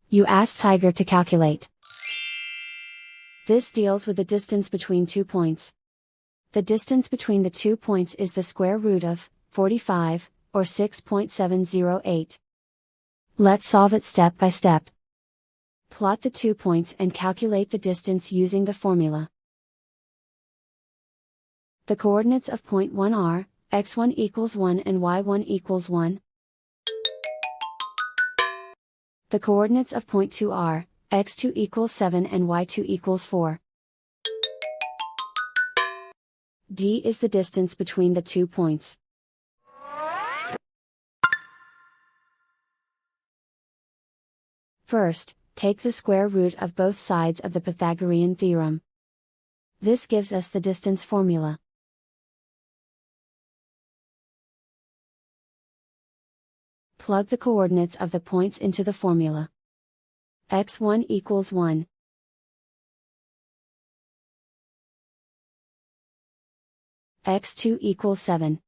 You ask Tiger to calculate. This deals with the distance between 2 points. The distance between the 2 points is the square root of 45, or 6.708. Let's solve it step by step. Plot the 2 points and calculate the distance using the formula. The coordinates of point 1 are, x1 equals 1 and y1 equals 1. The coordinates of point 2 are, x2 equals 7 and y2 equals 4. D is the distance between the 2 points. First, take the square root of both sides of the Pythagorean theorem. This gives us the distance formula. Plug the coordinates of the points into the formula. x1 equals 1. x2 equals 7.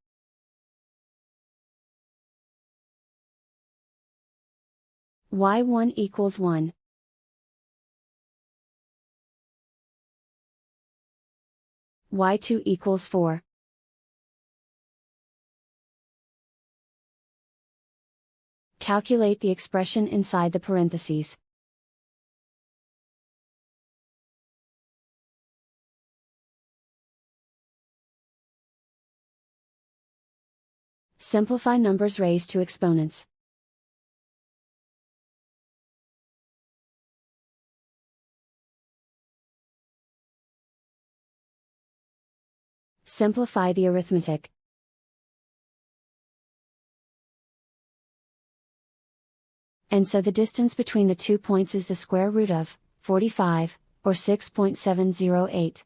y1 equals 1. y2 equals 4. Calculate the expression inside the parentheses. Simplify numbers raised to exponents. Simplify the arithmetic. And so the distance between the 2 points is the square root of 45, or 6.708.